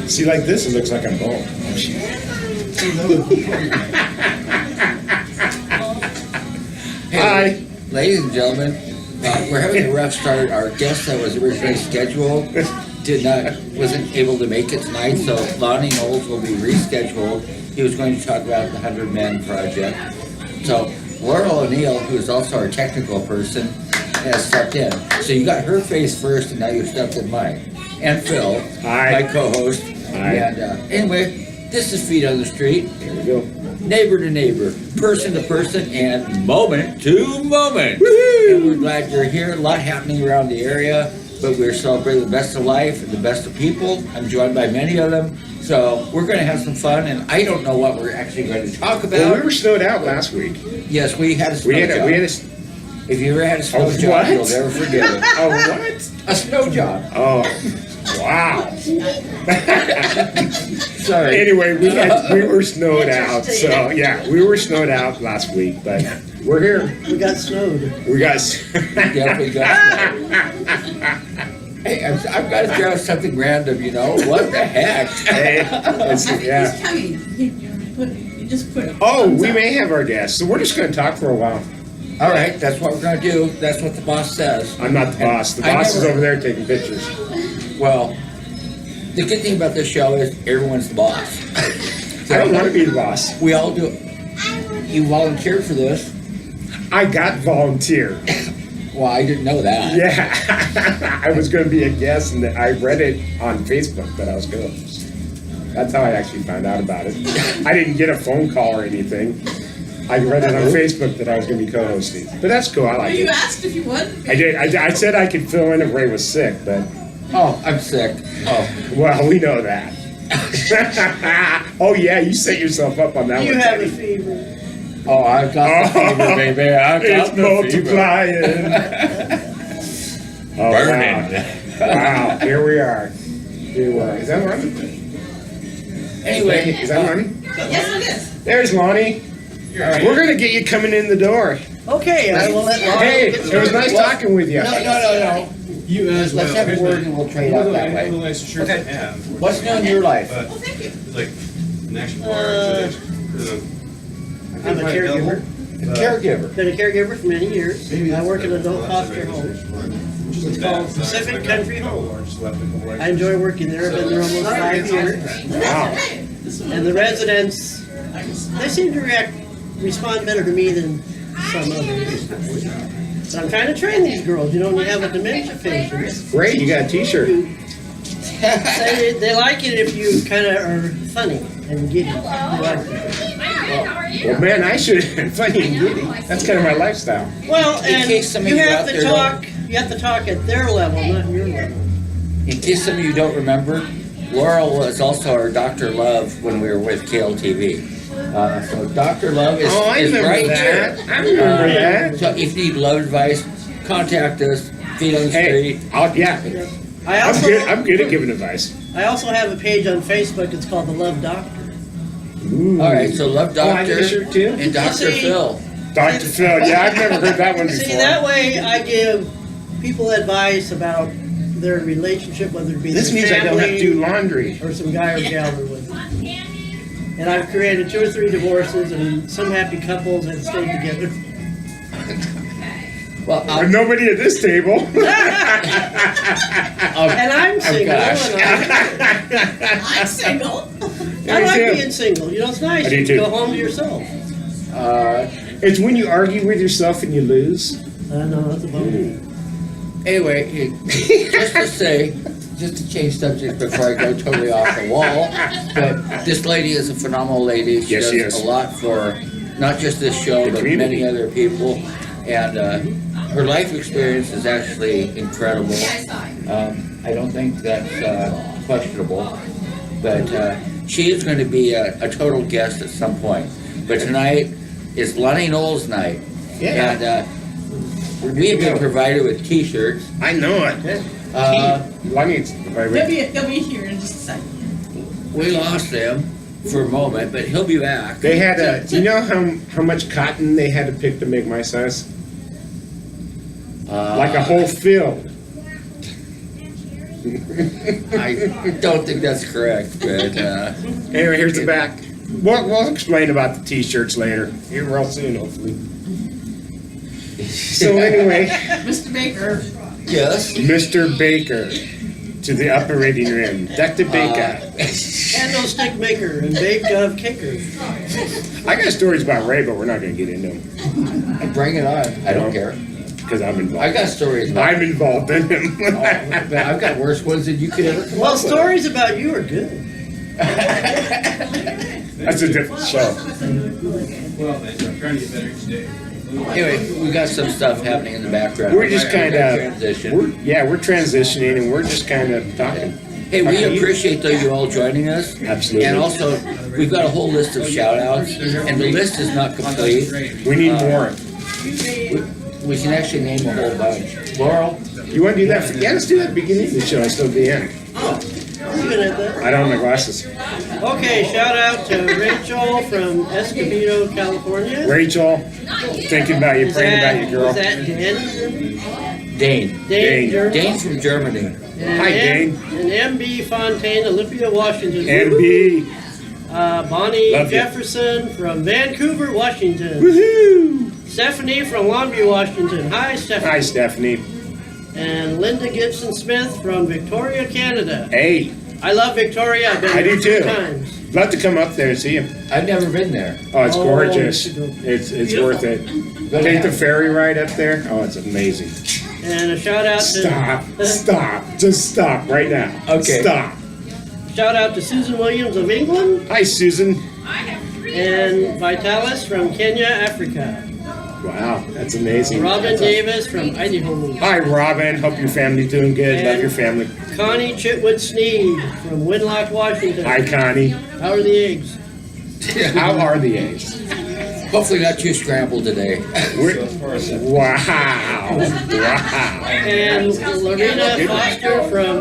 See, like this, it looks like I'm bald. Hi. Ladies and gentlemen, we're having a rough start. Our guest that was originally scheduled wasn't able to make it tonight, so Lonnie Knowles will be rescheduled. He was going to talk about the 100 Men Project. So Laurel O'Neill, who is also our technical person, has stepped in. So you got her face first, and now you stepped in mine. And Phil, Hi. my co-host. Hi. And anyway, this is Feet on the Street. There we go. Neighbor to neighbor, person to person, and moment to moment. Woohoo! And we're glad you're here. A lot happening around the area, but we're celebrating the best of life and the best of people. I'm joined by many of them. So we're going to have some fun, and I don't know what we're actually going to talk about. Well, we were snowed out last week. Yes, we had a snow We had job. a If you ever had a snow Oh, job, what? you'll never forget it. oh, what? A snow job. Oh, wow. Sorry. Anyway, we were snowed out. So, yeah, we were snowed out last week, but we're here. We got snowed. We got. Definitely got snow. Hey, I've got to throw out something random, you know? What the heck? Hey, it's- yeah. He's coming. You just put. Oh, we may have our guests. So we're just going to talk for a while. All right, that's what we're going to do. That's what the boss says. I'm not the boss. The I boss is never- over there taking pictures. Well, the good thing about this show is everyone's the boss. I don't want to be the boss. We all do. You volunteered for this. I got volunteer. Well, I didn't know that. Yeah, I was going to be a guest, and I read it on Facebook that I was going to. That's how I actually found out about it. I didn't get a phone call or anything. I read it on Facebook that I was going to be co-hosting. But that's cool. I like You it. asked if you would. I did. I said I could fill in if Ray was sick, but Oh, I'm sick. Oh, well, we know that. Oh yeah, you set yourself up on that You one. have a Teddy. fever. oh, I got the fever, baby. I got It's the fever. multiplying. Oh, Burning. Wow. Here we are. Here we are. Is that running? Anyway, Is that running? Yes, it is. There's Lonnie. We're gonna get you coming in the door. Okay, I will let Lonnie Hey, get it was nice Well, talking with you. no. You as well. Let's have a word and we'll trade out that One of the way. nicest shirts I have. What's new in your life? But Well, thank you. it's like an action bar. It's I'm a caregiver. A caregiver. Been a caregiver for many years. Maybe I that's work in the adult last foster homes. It's called Pacific Country Home. I enjoy working there. I've been there almost 5 years. Wow. And the residents, they seem to respond better to me than some others. So I'm trying to train these girls, you know, when you have a dementia patient. Great, you got a T-shirt. They like it if you kind of are funny and giddy. You like it. Well, man, I should funny and giddy. That's kind of my lifestyle. Well, In and case some of you you have out to there talk. You have to talk at their level, not your level. In case some of you don't remember, Laurel was also our Dr. Love when we were with KLTV. So Dr. Love is, Oh, I is remember right that. here. I remember that. So if you need love advice, contact us. Feet on the Hey, Street. yeah, I I'm also, good. I'm good at giving advice. I also have a page on Facebook. It's called The Love Doctor. Ooh. All right, so Love Oh, I get Doctor a shirt too. and Dr. See, Phil. Dr. Phil. Yeah, I've never heard that one See, before. that way I give people advice about their relationship, whether it be This their means I don't have to do family laundry. or some guy or gal they're with. And I've created 2 or 3 divorces, and some happy couples have stayed together. Well, But nobody at this table. And I'm single, gosh. and I'm single. I like too. being single. You know, it's nice. I do You too. go home to yourself. It's when you argue with yourself and you lose. I know, that's a bummer. anyway, just to say, just to change subjects before I go totally off the wall, but this lady is a phenomenal lady. She Yes, she does is. a lot for not just this show, The but community. many other people. And her life experience is actually incredible. I don't think that's questionable, but she is going to be a total guest at some point. But tonight is Lonnie Knowles night. Yeah. And we have been provided with T-shirts. I know it. Lonnie's They'll be here in just a second. We lost them for a moment, but he'll be back. They had a. You know how much cotton they had to pick to make my size? Like a whole field. I don't think that's correct, but, Anyway, here's the back. We'll explain about the t-shirts later. Here real soon, hopefully. So anyway, Mr. Baker. yes. Mr. Baker to the operating room. Dr. Baker. Candlestick maker and bake of caker. I got stories about Ray, but we're not going to get into them Bring it on. I don't care. because I'm I involved. got stories about I'm involved in him. but I've got worse ones than you could ever come Well, up with. stories about you are good. That's a different show. Well, thanks. I'm trying to get better each day. Anyway, we got some stuff happening in the background. We're just kind Transition. of, we're transitioning and we're just kind of talking. Hey, we appreciate though you all joining us. Absolutely. And also, we've got a whole list of shout outs, and the list is not complete. We need more. We can actually name a whole bunch. Laurel? You want to do that? Yeah, let's do that at the beginning of the show. Instead of the end. You good at that? I don't have my glasses. Okay, shout out to Rachel from Escondido, California. Rachel, thinking about you, praying about you, girl. Is that Dan? Dane. Dane. Germany? Dane from Germany. And Hi, Dane. And MB Fontaine, Olympia, Washington. MB. Bonnie Love you. Jefferson from Vancouver, Washington. Woohoo! Stephanie from Longview, Washington. Hi, Stephanie. Hi, Stephanie. And Linda Gibson Smith from Victoria, Canada. Hey, I love Victoria. I've been I there do 2 too. times. love to come up there and see him. I've never been there. Oh, it's Oh, gorgeous. you should go. It's Beautiful. worth it. Take the ferry ride up there. Oh, it's amazing. And a shout out to Stop. Just stop right now. Okay. Stop. shout out to Susan Williams of England Hi, Susan. and Vitalis from Kenya, Africa. Wow, that's amazing. Robin Davis from Idaho. Hi, Robin. Hope your family's doing good. Love your family. Connie Chitwood Sneed from Winlock, Washington. Hi, Connie. How are the eggs? How are the eggs? Hopefully not too scrambled today. Wow. Wow. And Lorena Foster from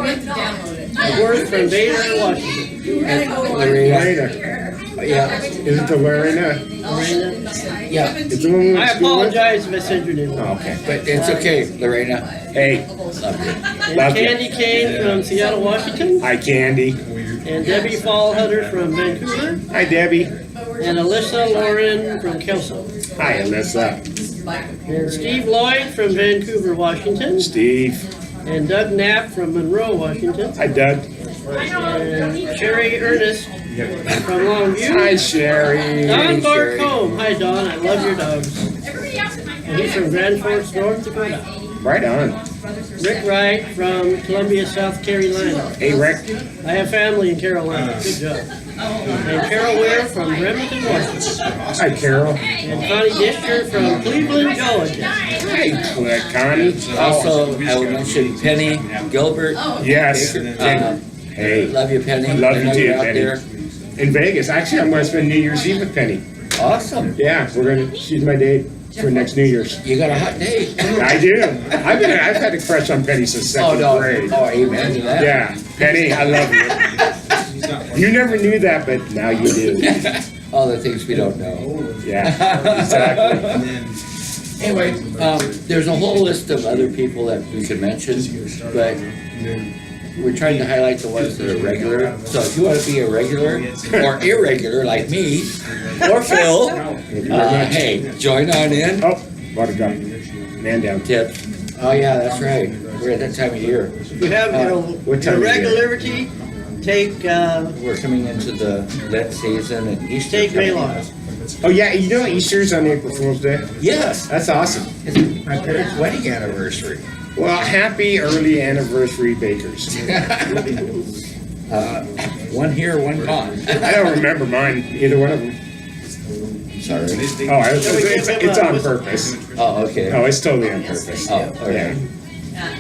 Worth from Baylor, Washington. Lorena. Later. Yeah, Is it the Lorena? Lorena. yeah. It's the one we went I to school with? apologize if I said your name wrong. Oh, okay. But it's okay, Lorena. Hey, Love you. And Love you. Candy Kane from Seattle, Washington. hi, Candy. And Debbie Fallhutter from Vancouver. Hi, Debbie. And Alyssa Lauren from Kelso. Hi, Alyssa. And Steve Lloyd from Vancouver, Washington. Steve. And Doug Knapp from Monroe, Washington. Hi, Doug. And Sherry Ernest from Longview. Hi, Sherry. Don Sherry. Barcombe. Hi, Don. I love your dogs. And he's from Grand Forks, North Dakota. Right on. Rick Wright from Columbia, South Carolina. Hey, Rick. I have family in Carolina. Good job. And Carol Weir from Bremerton, Washington. Hi, Carol. And Connie Disher from Cleveland, Georgia. Hi, Connie. Also, I will mention Penny Gilbert. Yes. Baker. Hey, Love you, Penny. Love I you know too, you're out Penny. there. in Vegas. Actually, I'm going to spend New Year's Eve with Penny. Awesome. Yeah, she's my date for next New Year's. You got a hot date. I do. I've had a crush on Penny since Oh, second no. grade. Oh, amen to that. Yeah, Penny, I love you. You never knew that, but now you do. All the things we don't know. Yeah, exactly. And then Anyway, there's a whole list of other people that we could mention, but we're trying to highlight the ones that are regular. So if you want to be a regular or irregular like me or Phil, hey, join on in. Oh, water drop. Man down. Tips. Oh yeah, that's right. We're at that time of year. If you have what time your of year? regularity, take We're coming into the Lent season and Easter. take coming Maylon. up. Oh yeah, you know Easter's on April Fool's Day? Yes, That's awesome. it's my parents' wedding anniversary. Well, happy early anniversary, bakers. One here, one gone. I don't remember mine, either one of them. Sorry. Oh, it's on purpose. Oh, okay. Oh, it's totally on purpose. Oh, okay.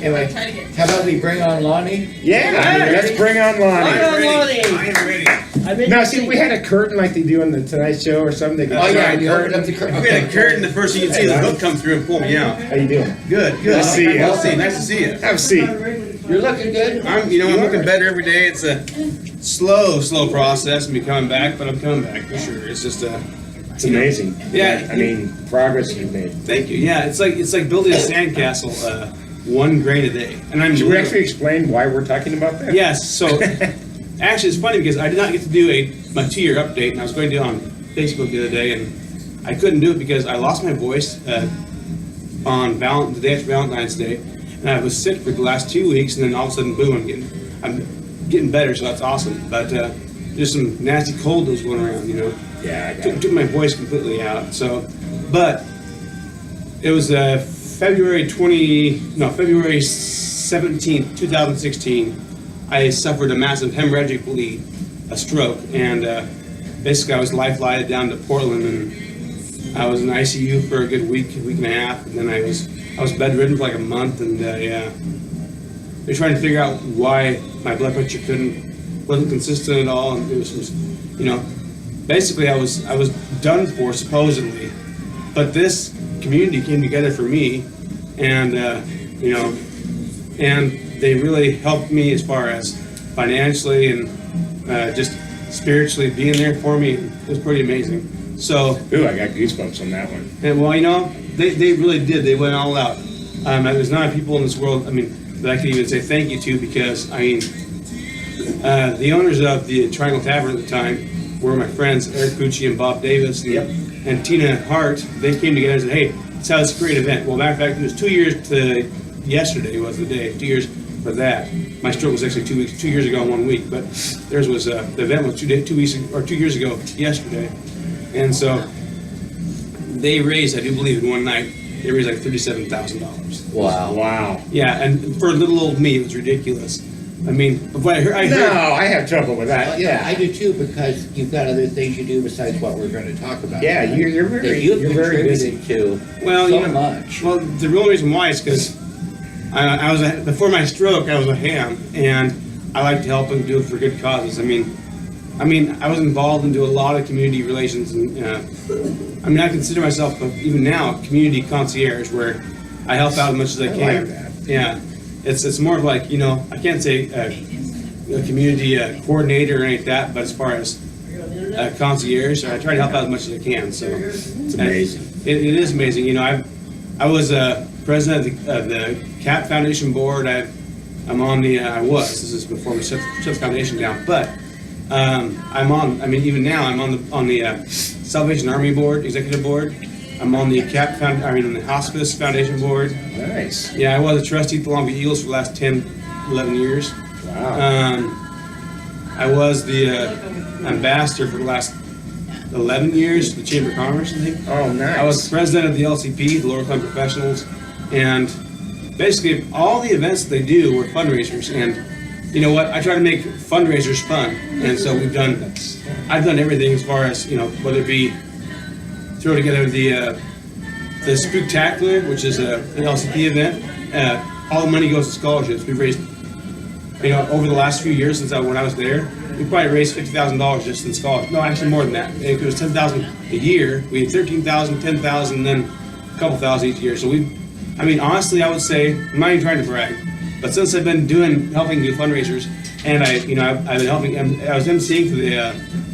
Anyway, how about we bring on Lonnie? Yeah, let's bring on Lonnie. Hi, Lonnie. I am ready. I made Now, you see, see- we had a curtain like they do on the Tonight Show or something. They could Oh yeah, sign you open up the curtain. curtain. We had a curtain. The first thing you can see the hook come through and pull me out. How you doing? Good, good. Nice to see you. Well, see, nice to see you. Have a seat. You're looking good. I'm looking better every day. It's a slow process of me coming back, but I'm coming back for sure. It's just It's amazing. Yeah. I mean, progress you've made. thank you. Yeah, it's like building a sandcastle. 1 grain a day. And I'm Should we actually explain why we're talking about that? Yes, so actually it's funny because I did not get to do my 2-year update, and I was going to do it on Facebook the other day, and I couldn't do it because I lost my voice on the day after Valentine's Day, and I was sick for the last 2 weeks, and then all of a sudden, boom, I'm getting better, so that's awesome. But there's some nasty cold that was going around, you know. Yeah, I got it. Took my voice completely out. So, but it was February 17th, 2016. I suffered a massive hemorrhagic bleed, a stroke, and basically I was life-flighted down to Portland, and I was in ICU for a good week and a half, and then I was bedridden for like a month, and they're trying to figure out why my blood pressure wasn't consistent at all, and it was, you know, basically I was done for supposedly, but this community came together for me, and you know, and they really helped me as far as financially and just spiritually being there for me. It was pretty amazing. So, Ooh, I got goosebumps on that one. and well, you know, they really did. They went all out. There's not people in this world, I mean, that I could even say thank you to, because, I mean, the owners of the Triangle Tavern at the time were my friends, Eric Pucci and Bob Davis and Tina Hart. They came together and said, hey, let's have this great event. Well, matter of fact, it was 2 years to yesterday was the day, 2 years for that. My stroke was actually 2 years ago in 1 week, but theirs was, the event was 2 years ago yesterday. And so they raised, I do believe in one night, they raised like $37,000. Wow. Wow. Yeah, and for little old me, it was ridiculous. I mean, but I heard No, I have trouble with that. Yeah, I Yeah. do too, because you've got other things you do besides what we're going to talk about. Yeah, you're that very, you've you're very busy. contributed to well, so you know, much. well, the real reason why is because I was before my stroke, I was a ham, and I like to help and do it for good causes. I mean, I was involved into a lot of community relations, and I mean, I consider myself even now a community concierge, where I help out as much as I I can. like that. Yeah, it's more of like, you know, I can't say a community coordinator or anything like that, but as far as concierge, I try to help out as much as I can. So It's amazing. It is amazing. You know, I was president of the CAP Foundation board. I'm on the this is before we shut the foundation down, but I'm on. I mean, even now I'm on the Salvation Army board, executive board. I'm on the on the Hospice Foundation board. Nice. Yeah, I was a trustee at the Long Beach Eagles for the last 10, 11 years. Wow. I was the ambassador for the last 11 years to the Chamber of Commerce, I think. Oh, nice. I was president of the LCP, the Lower Climb Professionals, and basically all the events that they do were fundraisers. And you know what? I try to make fundraisers fun, and so I've done everything as far as, you know, whether it be throw together the Spooktacular, which is an LCP event. All the money goes to scholarships. We've raised, you know, over the last few years since when I was there, we probably raised $50,000 just in scholarships. No, actually more than that. If it was $10,000 a year, we had $13,000, $10,000, then a couple thousand each year. So honestly, I would say, I'm not even trying to brag, but since I've been helping do fundraisers, and I've been helping. I was emceeing for the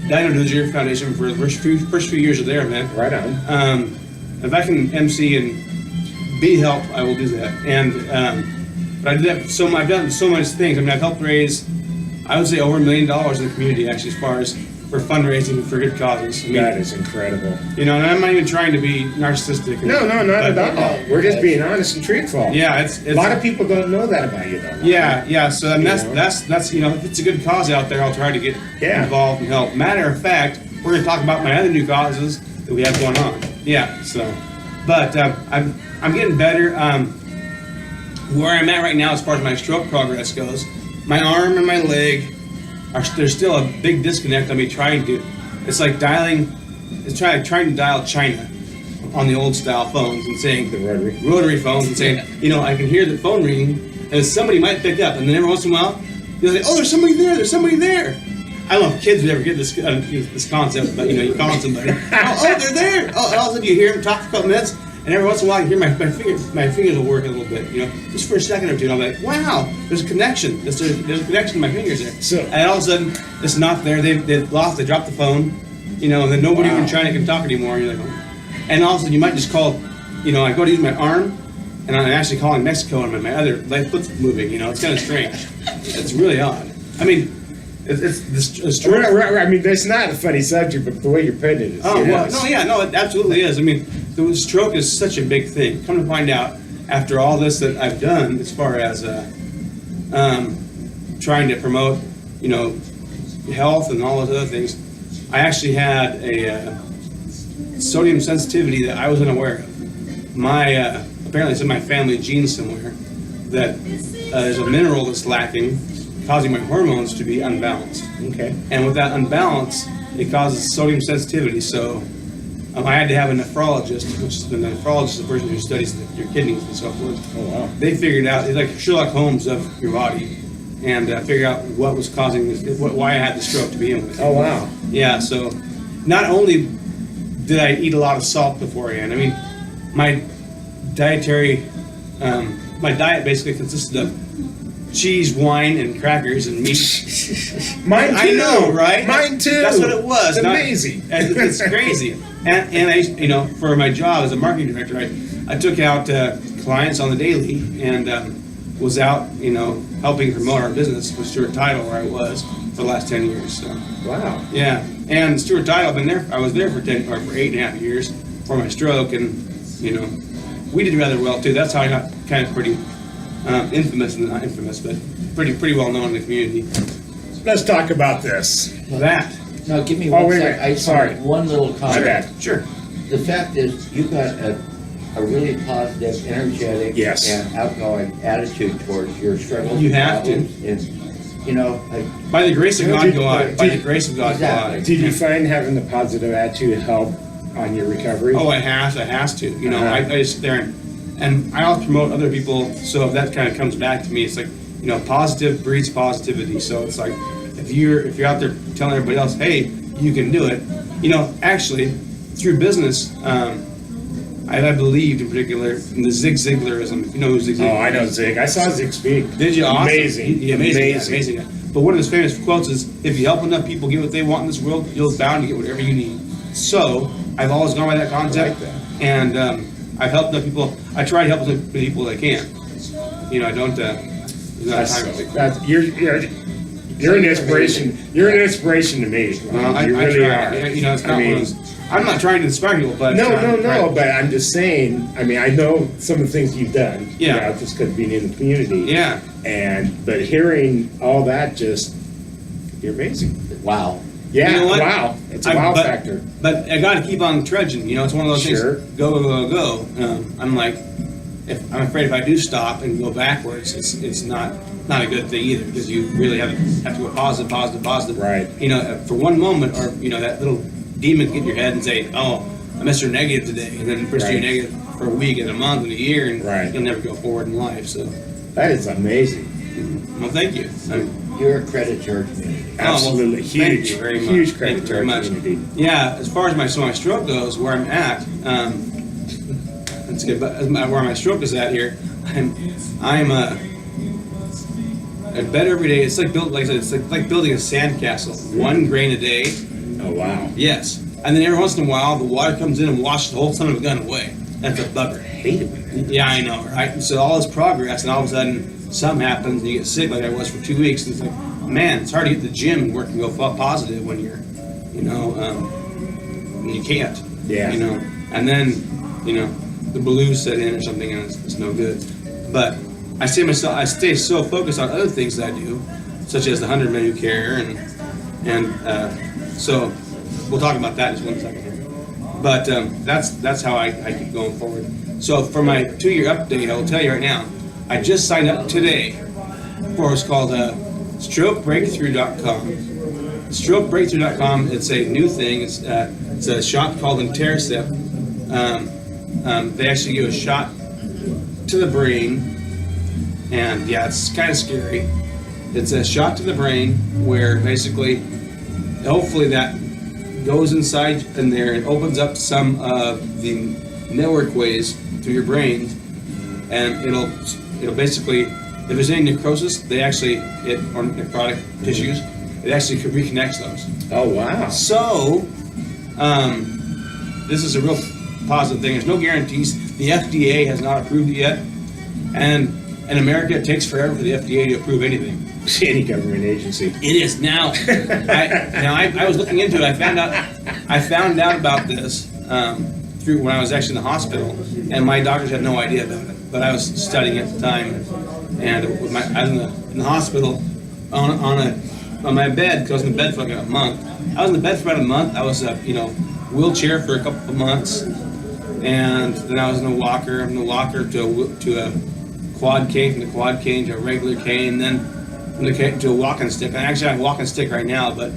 Dino Dozier Foundation for the first few years of their event. Right on. If I can MC and be help, I will do that. And but I did that I've done so much things. I mean, I've helped raise, I would say, over $1 million in the community, actually, as far as for fundraising for good causes. I mean, That is incredible. you know, and I'm not even trying to be narcissistic. No, not but- at all. We're just being honest and truthful. Yeah, it's A lot of people don't know that about you, though. yeah. So I mean, You know? that's you know, if it's a good cause out there, I'll try to get Yeah. involved and help. Matter of fact, we're going to talk about my other new causes that we have going on. Yeah. So, but I'm getting better. Where I'm at right now, as far as my stroke progress goes, my arm and my leg there's still a big disconnect. I mean, it's like trying to dial China on the old style phones and saying The rotary. rotary phones and saying, you know, I can hear the phone ringing and somebody might pick up, and then every once in a while you'll say, oh, there's somebody there. I don't know if kids would ever get this concept, but you know, you call somebody, oh, they're there. Oh, and all of a sudden you hear them talk for a couple minutes, and every once in a while you hear my fingers will work a little bit, you know, just for a second or two, and I'm like, wow, there's a connection. There's a connection to my fingers there. So- and all of a sudden it's not there. They dropped the phone, you know, and then nobody Wow. from China can talk anymore. And you're like, oh. And all of a sudden you might just call, you know, I go to use my arm, and and I'm actually calling Mexico, and my other left foot's moving. You know, it's kind of strange. It's really odd. I mean, it's true. I mean, that's not a funny subject, but the way you're putting it is. Oh, well, yes. no, yeah, no, it absolutely is. I mean, the stroke is such a big thing. Come to find out, after all this that I've done, as far as trying to promote, you know, health and all those other things, I actually had a sodium sensitivity that I was unaware of. My apparently it's in my family genes somewhere that there's a mineral that's lacking, causing my hormones to be unbalanced. Okay. And with that unbalance, it causes sodium sensitivity. So I had to have a nephrologist, which is the nephrologist, the person who studies your kidneys and so forth. Oh, wow. They figured out, it's like Sherlock Holmes of your body, and figured out what was causing this, why I had the stroke to begin with. Oh, wow. Yeah, so not only did I eat a lot of salt beforehand, I mean, my dietary, my diet basically consisted of cheese, wine, and crackers and meat. Mine too. I know, right? Mine too. That's what it was. It's Not- amazing. It's crazy. And I, you know, for my job as a marketing director, I took out clients on the daily and was out, you know, helping promote our business with Stuart Title, where I was for the last 10 years. So Wow. yeah, and Stuart Title, I was there for 8.5 years for my stroke, and you know, we did rather well too. That's how I got kind of pretty infamous, not infamous, but pretty well known in the community. Let's talk about this. That. Now, give me Oh, one wait a sec. minute. I just Sorry. want one little My comment. bad. Sure. The fact is, you've got a really positive, energetic, Yes. and outgoing attitude towards your struggles. You and have to. problems, and, you know, By the grace of No, God, did- go on. By the did- grace of God, go Exactly. on. Did you find having the positive attitude help on your recovery? Oh, it has to. You know, Uh-huh. I just sit there and I also promote other people. So if that kind of comes back to me, it's like, you know, positive breeds positivity. So it's like if you're out there telling everybody else, hey, you can do it. You know, actually, through business, I believed in particular in the Zig Ziglarism. If you know who Zig Oh, Ziglar I know is. Zig. I saw Zig speak. Did you? Awesome. Amazing. Yeah, amazing. But one of his famous quotes is, if you help enough people get what they want in this world, you're bound to get whatever you need. So I've always gone by that concept. I like that. And I've helped enough people. I try to help as many people as I can. You know, I don't, there's not time to You're an inspiration. You're an inspiration to me. I You really try. are. Yeah, you know, it's I not mean, one of those, I'm not trying to inspire people, but No, but I'm just saying. I mean, I know some of the things you've done. Yeah. You know, just because being in the community. Yeah. But hearing all that, you're amazing. wow. Yeah. You know what? Wow. It's a I- wow but- factor. But I got to keep on trudging. You know, it's one of those Sure. things. Go. I'm like, I'm afraid if I do stop and go backwards, it's not a good thing either, because you really have to go positive. Right. You know, for one moment, or you know, that little demon get in your head and say, oh, I'm Mr. Negative today, and then push you Right. negative for a week and a month and a year, and Right. you'll never go forward in life. So, That is amazing. well, thank you. You're a credit to our community. Absolutely Oh, well, thank huge. you very much. Huge Thank credit you to very our much. community. Yeah, as far as my stroke goes, where I'm at, that's good. But where my stroke is at here, I'm I bet every day. It's like like I said, it's like building a sandcastle, 1 grain a day. Oh wow. Yes, and then every once in a while, the water comes in and washes the whole son of a gun away. That's a bugger. Hate it. Yeah, I know, right? So all this progress, and all of a sudden, something happens, and you get sick like I was for 2 weeks. And it's like, man, it's hard to get to the gym and work and go positive when you're, you know, when you can't. Yeah. You know, and then, you know, the blues set in or something, and it's no good. But I stay so focused on other things that I do, such as the 100 Men Who Care, and so we'll talk about that in just 1 second here. But that's how I keep going forward. So for my 2-year update, I will tell you right now, I just signed up today for what's called StrokeBreakthrough.com. StrokeBreakthrough.com. It's a new thing. It's a shot called Intercept. They actually give a shot to the brain, and yeah, it's kind of scary. It's a shot to the brain where basically, hopefully that goes inside in there and opens up some of the network ways through your brain, and it'll basically, if there's any necrosis, or necrotic tissues, it actually reconnects those. Oh wow. So, this is a real positive thing. There's no guarantees. The FDA has not approved it yet, And in America, it takes forever for the FDA to approve anything. Any government agency. It is now. I was looking into it. I found out about this through when I was actually in the hospital, and my doctors had no idea about it. But I was studying at the time, and with I was in the hospital on my bed, because I was in the bed for like a month. I was in the bed for about a month. I was wheelchair for a couple of months, and then I was in a walker, to a quad cane, from the quad cane to a regular cane, then from the cane to a walking stick. I actually have a walking stick right now, but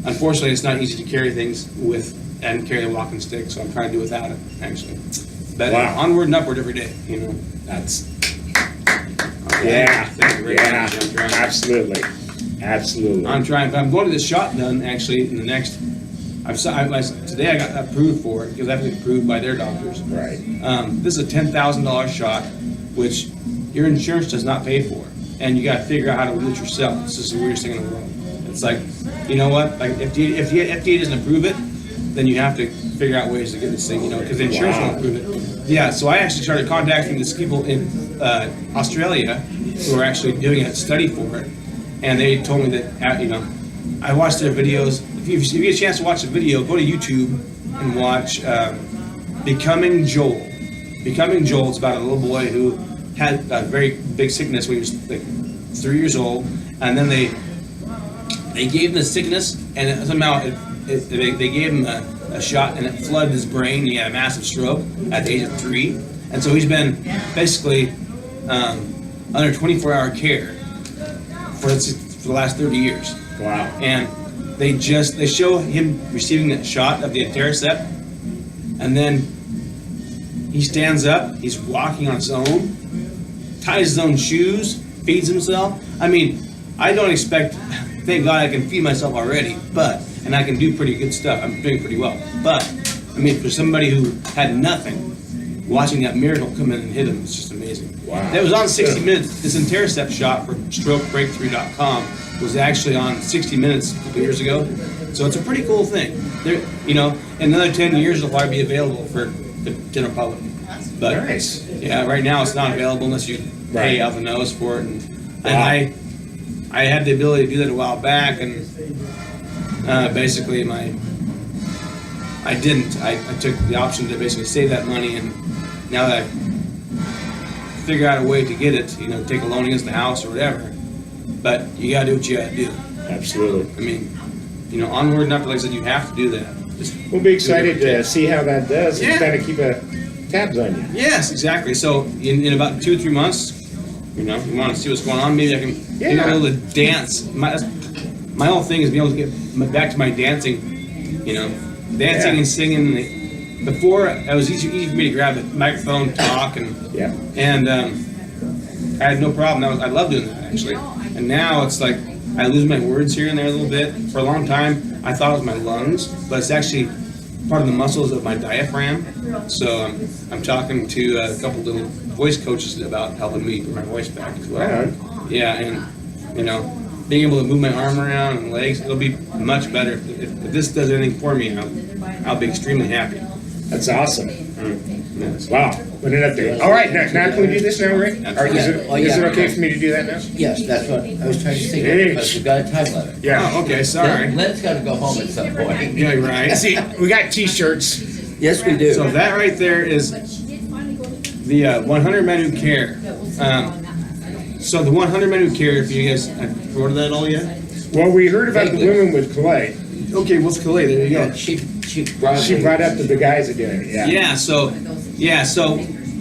unfortunately it's not easy to carry things with and carry a walking stick, so I'm trying to do without it, actually. But Wow. onward and upward every day, you know. That's, Thank you very yeah, much. I'm trying. absolutely. Absolutely. I'm trying, but I'm going to this shot done actually in the next. Today I got approved for it because I have to get approved by their doctors. Right. This is a $10,000 shot, which your insurance does not pay for, and you got to figure out how to do it yourself. This is the weirdest thing in the world. It's like, you know what? Like if the FDA doesn't approve it, then you have to figure out ways to get this thing, you know, because the insurance Wow. won't approve it. Yeah, so I actually started contacting these people in Australia who are actually doing a study for it, and they told me that, I watched their videos. If you get a chance to watch the video, go to YouTube and watch Becoming Joel. Becoming Joel is about a little boy who had a very big sickness when he was like 3 years old, and then they gave him the sickness, and somehow they gave him a shot, and it flooded his brain. He had a massive stroke at the age of 3, and so he's been basically under 24-hour care for the last 30 years. Wow. And they show him receiving that shot of the Intercept, and then he stands up, he's walking on his own, ties his own shoes, feeds himself. I mean, I don't expect, thank God I can feed myself already, and I can do pretty good stuff. I'm doing pretty well. But, I mean, for somebody who had nothing, watching that miracle come in and hit him, it's just amazing. Wow. That was on 60 Minutes. This Intercept shot for strokebreakthrough.com was actually on 60 Minutes a couple years ago. So it's a pretty cool thing. There, in another 10 years, it'll probably be available for the general public. But Nice. yeah, right now it's not available unless you pay Right. out the nose for it. And Wow. I had the ability to do that a while back, and basically I didn't. I took the option to basically save that money, and now that I figure out a way to get it, take a loan against the house or whatever. But you gotta do what you gotta do. Absolutely. I mean, onward and upward. Like I said, you have to do that. Just We'll be do excited what it to takes. see how that does and Yeah. kind of keep a tabs on you. Yes, exactly. So in about 2 or 3 months, you want to see what's going on. Maybe I can be able to dance. My whole thing is being able to get back to my dancing. Dancing Yeah. and singing. Before it was easy for me to grab the microphone, talk, and Yeah. I had no problem. I love doing that actually. And now it's like I lose my words here and there a little bit. For a long time, I thought it was my lungs, but it's actually part of the muscles of my diaphragm. So I'm talking to a couple little voice coaches about helping me get my voice back as well. Right on. Yeah, and being able to move my arm around and legs, it'll be much better. If this does anything for me, I'll be extremely happy. That's awesome. Yes. Wow. What an update. All right, now can we do this now, Rick? Or is it okay for me to do that now? Yes, that's what I was trying to say, Hey. because we've got a time limit. Yeah. Oh, okay, sorry. Len's gotta go home at some point. Yeah, you're right. See, we got T-shirts. Yes, we do. So that right there is the 100 Men Who Care. So the 100 Men Who Care, if you guys have heard of that all yet? Well, we heard about the Vaguely. women with clay. Okay, what's Calais? There you Yeah, go. she brought. She brought up that the guys are doing it. Yeah, so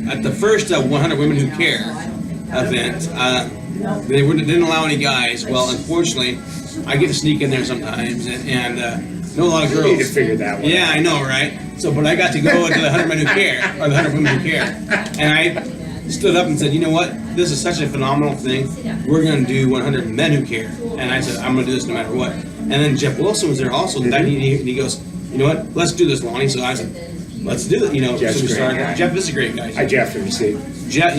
at the first 100 Women Who Care event, they didn't allow any guys. Well, unfortunately, I get to sneak in there sometimes and know a lot of We need to girls. figure that one Yeah, out. I know, right? So, but I got to go into the 100 Men Who Care, or the 100 Women Who Care, and I stood up and said, you know what? This is such a phenomenal thing. We're going to do 100 Men Who Care, and I said, I'm going to do this no matter what. And then Jeff Wilson was there also, and he goes, you know what? Let's do this, Lonnie. So I said, let's do it. Jeff's So we a great started. guy. Jeff is a great guy. Hi, Jeff, have you seen? Jeff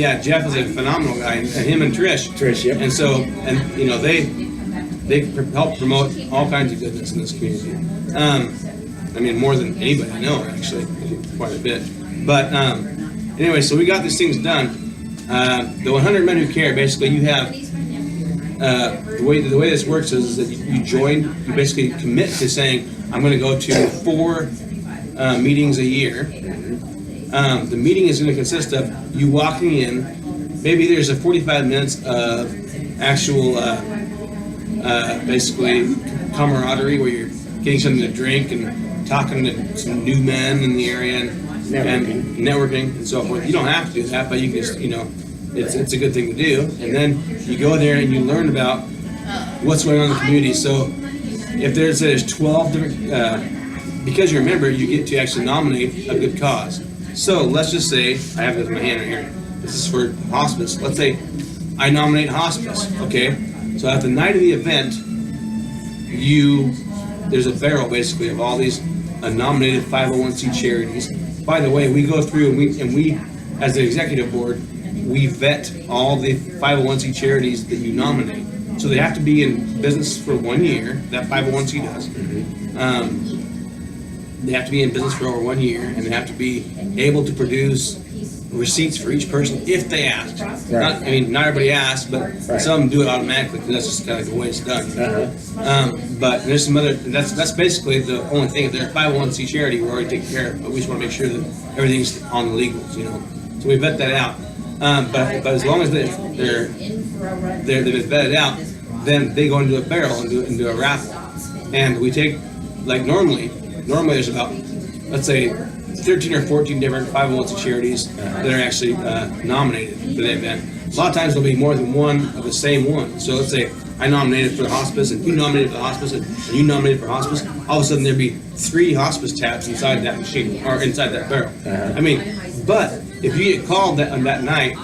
is a phenomenal guy, and him and Trish. Trish, yep. And so, they help promote all kinds of goodness in this community. I mean, more than anybody I know, actually, quite a bit. But anyway, so we got these things done, The 100 Men Who Care, basically you have, the way this works is that you join, you basically commit to saying, I'm gonna go to 4 meetings a year. The meeting is gonna consist of you walking in, maybe there's a 45 minutes of actual, basically camaraderie where you're getting something to drink and talking to some new men in the area and networking and so forth. You don't have to do that, but you can just, it's a good thing to do. And then you go there and you learn about what's going on in the community. So if there's 12 different, because you're a member, you get to actually nominate a good cause. So let's just say, I have this in my hand right here. This is for hospice. Let's say I nominate hospice, okay? So at the night of the event, there's a barrel basically of all these nominated 501c charities. By the way, we go through and we as the executive board, we vet all the 501c charities that you nominate. So they have to be in business for 1 year, that 501c does. They have to be in business for over 1 year, and they have to be able to produce receipts for each person if they ask. Right. Not everybody asks, but some do it automatically because that's just kind of the way it's done. But there's some other, that's basically the only thing. If they're a 501c charity, we're already taking care of it, but we just want to make sure that everything's on the legals, So we vet that out. But as long as they've been vetted out, then they go into a barrel and do a raffle. And we take, like normally there's about, let's say, 13 or 14 different 501c charities that are actually nominated for the event. A lot of times there'll be more than one of the same one. So let's say I nominated for the hospice, and you nominated for the hospice, and you nominated for hospice. All of a sudden there'd be 3 hospice tabs inside that machine or inside that barrel. But if you get called on that night,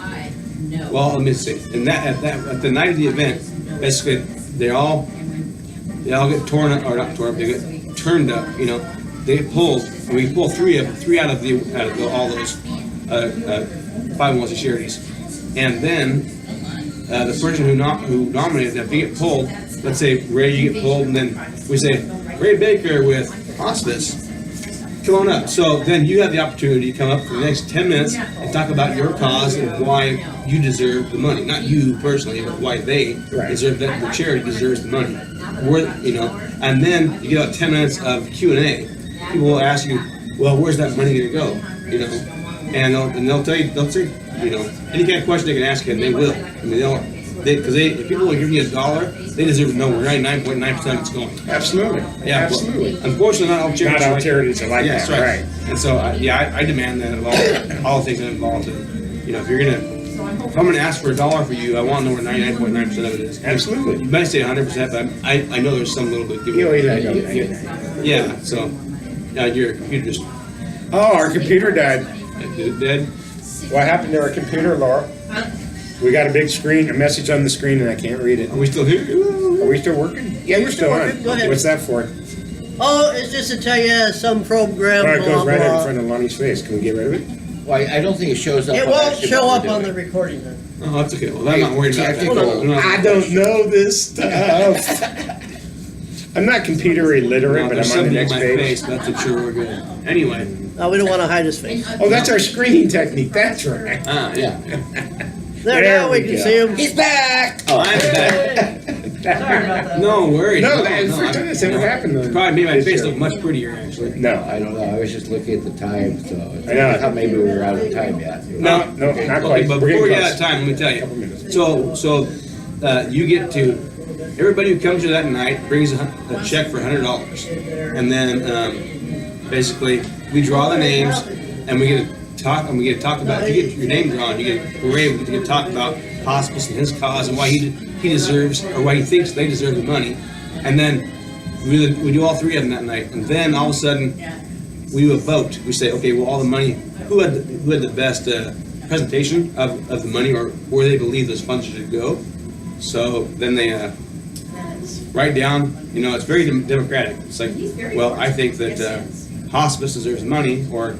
well, let me see. And at the night of the event, basically they all get torn up, or not torn up, they get turned up. They get pulled, and we pull three out of all those 501c charities, and then the person who nominated them, if they get pulled, let's say Ray, you get pulled, and then we say Ray Baker with hospice, come on up. So then you have the opportunity to come up for the next 10 minutes and talk about your cause and why you deserve the money. Not you personally, but why they deserve that. The charity deserves the money. And then you get about 10 minutes of Q&A. People will ask you, well, where's that money going to go? And they'll tell you, they'll say, any kind of question they can ask you, and they will. Because if people will give you $1, they deserve to know where 99.9% it's going. Absolutely. Yeah, absolutely. Unfortunately, not all charities. Not all charities are like that, that's right? And so, I demand that of all things that involved. If I'm gonna ask for $1 for you, I want to know where 99.9% of it is. Absolutely. You might say 100%, but I know there's some little bit. Yeah. So, your computer just Oh, our computer died. dead. What happened to our computer, Laura? We got a big screen, a message on the screen, and I can't read it. Are we still here? Are we still working? Yeah, we're still on. Go ahead. What's that for? Oh, it's just to tell you some program, Oh, it blah, goes right in blah. front of Lonnie's face. Can we get rid of it? Well, I don't think it shows up. It on won't actually show what up we're on the doing. recording then. Oh, that's okay. Well, I'm not worried about that. Hold on. I don't know this stuff. I'm not computer illiterate, but There's I'm on the something in next my page. face, but that's sure we're good. Anyway. No, we don't want to hide his face. Oh, that's our screening technique. That's right. Yeah. There, now we can see him. He's back! Oh, I'm back. Sorry about that. No worries. No, that's the first time that's ever happened. It probably made my face look much prettier, actually. No, I don't know, I was just looking at the time, so I know. I thought maybe we were out of time yet. no, not Okay, quite. but We're before we getting get out of close. time, let me tell Couple you. minutes. So you get to, everybody who comes to that night brings a check for $100. And then basically, we draw the names and we get to talk about, if you get your name drawn, we're able to get to talk about hospice and his cause and why he deserves, or why he thinks they deserve the money. And then we do all 3 of them that night. And then all of a sudden, we do a vote. We say, okay, well, all the money, who had the best presentation of the money, or where they believe those funds should go. So then they write down, it's very democratic. It's like, well, I think that hospice deserves money, or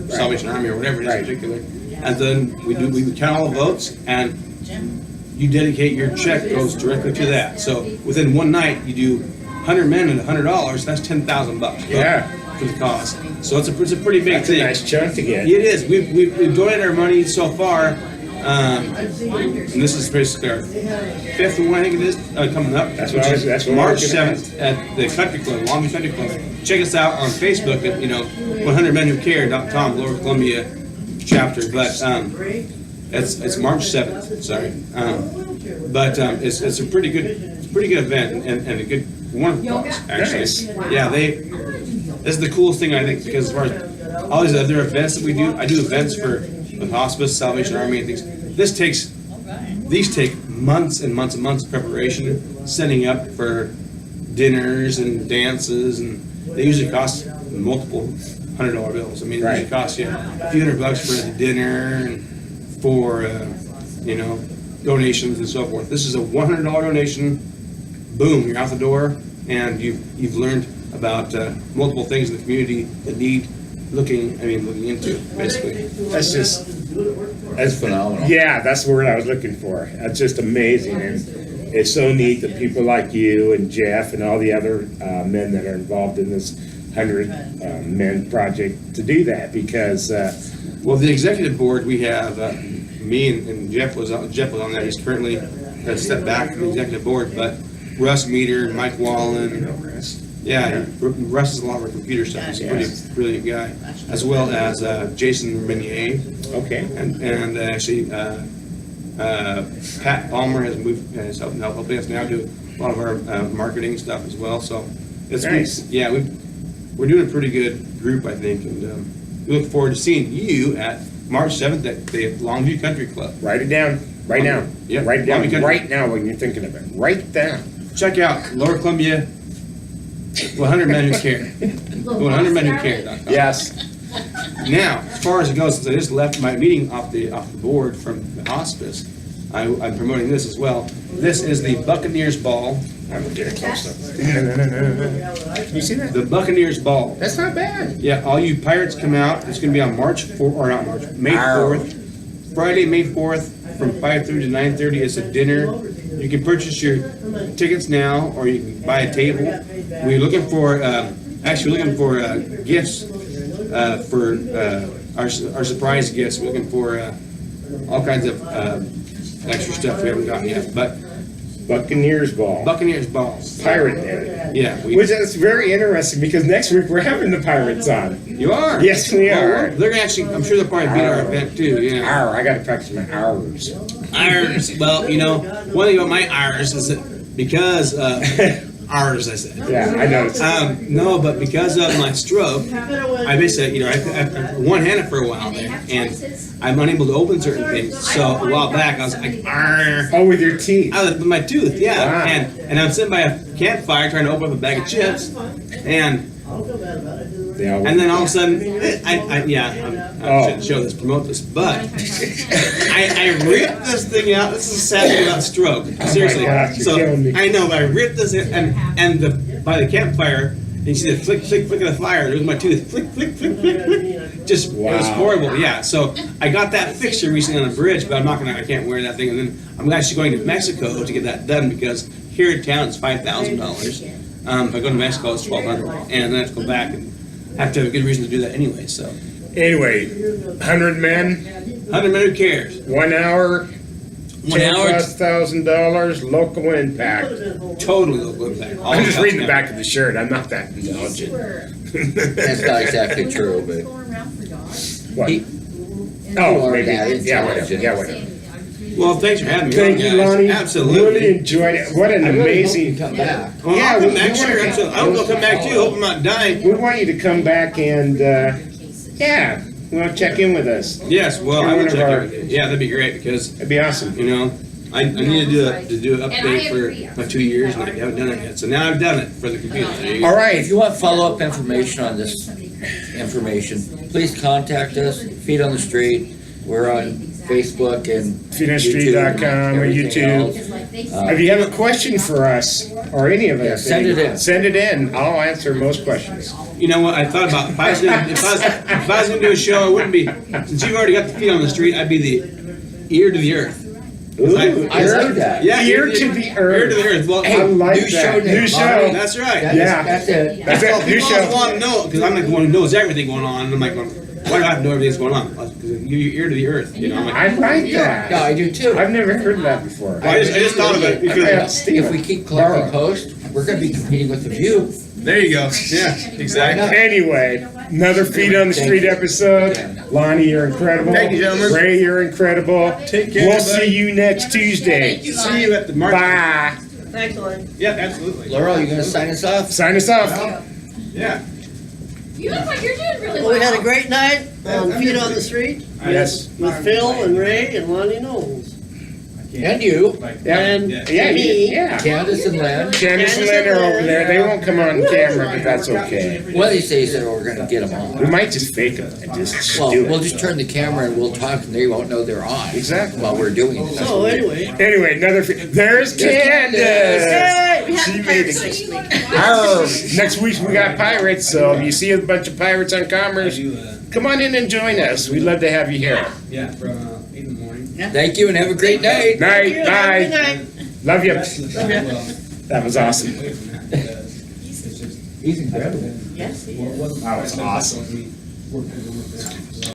Salvation Army, or whatever it is in particular. And then we count all the votes, and you dedicate your check goes directly to that. So within one night, you do 100 men and $100. That's $10,000. Yeah. For the cause. So it's a pretty big That's a thing. nice chunk to get. It is. We've donated our money so far And this is basically our 5th one, I think it is, coming up. That's what I was- that's what I March was gonna 7th at the Country Club, Longview Country Club. Check us out on Facebook at, 100menwhocare.com, Lower Columbia chapter. But it's March 7th, sorry. It's a pretty good event and a good, wonderful cause, actually. Nice. Yeah, this is the coolest thing, I think, because as far as all these other events that we do, I do events with hospice, Salvation Army, and things. These take months and months and months of preparation, setting up for dinners and dances, and they usually cost multiple $100 bills. I mean, it usually Right. costs you a few $100 for the dinner and for donations and so forth. This is a $100 donation. Boom, you're out the door, and you've learned about multiple things in the community that need looking into, basically. That's phenomenal. Yeah, that's the word I was looking for. That's just amazing, and it's so neat that people like you and Jeff and all the other men that are involved in this 100 Men project to do that, because Well, the executive board, we have me and Jeff was on that. He's currently stepped back from the executive board, but Russ Meter, Mike Wallen, Russ is a lot of our computer stuff. He's a pretty brilliant guy, as well as Jason Renier. okay, And actually, Pat Palmer has helping us now do a lot of our marketing stuff as well. So it's Nice. we're doing a pretty good group, I think, and we look forward to seeing you at March 7th at the Longview Country Club. write it down right now. Yeah, Write it down Longview Country. right now when you're thinking of it. Write it down. Check out Lower Columbia 100 Men Who Care. 100 Men Who Care. Yes. Now, as far as it goes, since I just left my meeting off the board from the hospice, I'm promoting this as well. This is the Buccaneers Ball. I'm gonna get it close up. Can you see that? The Buccaneers Ball. That's not bad. Yeah, all you pirates come out. It's going to be on May 4th. Friday, May 4th, from 5:30 to 9:30. It's a dinner. You can purchase your tickets now, or you can buy a table. We're looking for, gifts for our surprise gifts. We're looking for all kinds of extra stuff we haven't gotten yet. But Buccaneers Ball. Buccaneers Balls. Pirate Day. Yeah, Which is very interesting, because next week we're having the Pirates on. you are. Yes, we Well, are. they're gonna actually. I'm sure they'll probably beat our event too. Yeah. I gotta practice my hours. Ours. Well, one thing about my ours is that because ours, I said. Yeah, I know. No, but because of my stroke, I basically, I one-handed for a while there, and I'm unable to open certain things. So a while back, I was like, "Arr." Oh, with your teeth. I was with my tooth, yeah, Wow. and I'm sitting by a campfire trying to open up a bag of chips, and then all of a sudden, I shouldn't show this, promote this, but I ripped this thing out. This is a sad thing about stroke. Seriously. gosh, you're So killing me. I know, but I ripped this in, and by the campfire, and you see the flick, flick, flick of the fire. There's my tooth, flick, flick, flick, flick, flick. Just it was Wow. horrible. Yeah. So I got that fixture recently on the bridge, but I can't wear that thing. And then I'm actually going to Mexico to get that done, because here in town it's $5,000. If I go to Mexico, it's $1,200, and then I have to go back and have to have a good reason to do that anyway. So Anyway, 100 men, 100 Men Who Cares. 1 hour, 1 hour. $10,000 local impact. Totally local impact. All I'm just accounts reading the now. back of the shirt. I'm not that intelligent. That's not exactly true, but What? he, Oh, maybe. Yeah, Yeah, whatever. Yeah, whatever. Well, thanks for having me. Thank on, you, guys. Lonnie. Absolutely. Really enjoyed it. What an I really hope you amazing. come back. Well, Yeah, I'll we- come back. we Sure, wanna- absolutely. I'm gonna come back too. Hope I'm not dying. We want you to come back and, we want to check in with us. Yes. Well, I One will of check our- it. Yeah, that'd be great, because That'd be awesome. I need to do an update for my 2 years, and I haven't done it yet. So now I've done it for the computer. There you go. All right. If you want follow-up information on this information, please contact us, Feet on the Street. We're on Facebook and feetondstreet.com or everything YouTube. else. If you have a question for us or any of Yeah, us, send it in. Send it in. I'll answer most questions. You know what? I thought about if I was gonna do a show, I wouldn't be. Since you've already got the feet on the street, I'd be the ear to the earth. Ooh, I like that. Yeah, Ear to the earth. Ear to the earth. Well, I like new that. show New name, show. Lonnie. that's right. Yeah. That's it. That's Well, it. New people always show. want to know, because I'm like the one who knows everything going on. And I'm like, going, I have no idea what's going on. Because you're ear to the earth, you know. I'm like, I like Yeah, that. I do too. I've never heard of that before. I just thought of it Yeah. because If we keep collecting posts, we're gonna be competing with the View. there you go. Yeah, exactly. Anyway, another Feet on the Street episode. Lonnie, you're incredible. Thank you, gentlemen. Ray, you're incredible. Take care, We'll everybody. see you next Tuesday. Thank you, See you at the market. Bye. Thanks, Elaine. Yeah, absolutely. Laurel, you gonna sign us off? Sign us off. Yeah. You look like you're doing really Well, we had a great night on Feet on the Street Yes. with Phil and Ray and Lonnie Knowles. And you, Yeah. And Yeah. me. Yeah. Candace and Len. Candace and Lynn are over there. They won't come on camera, but that's okay. What do you say? Said we're gonna get them on. We might just fake them and just Well, do we'll it. just turn the camera and we'll talk, and they won't know they're on. Exactly. While we're doing it. So anyway. Anyway, another. There's Candace. Hey, we She had made pirates it. next week. Arr. Next week we got pirates, so if you see a bunch of pirates on Commerce, come on in and join us. We'd love to have you here. Yeah, from 8 in the morning. Thank you and have a great night. Night, Good bye. night. Love you. That was awesome. He's incredible. Yes. That was awesome.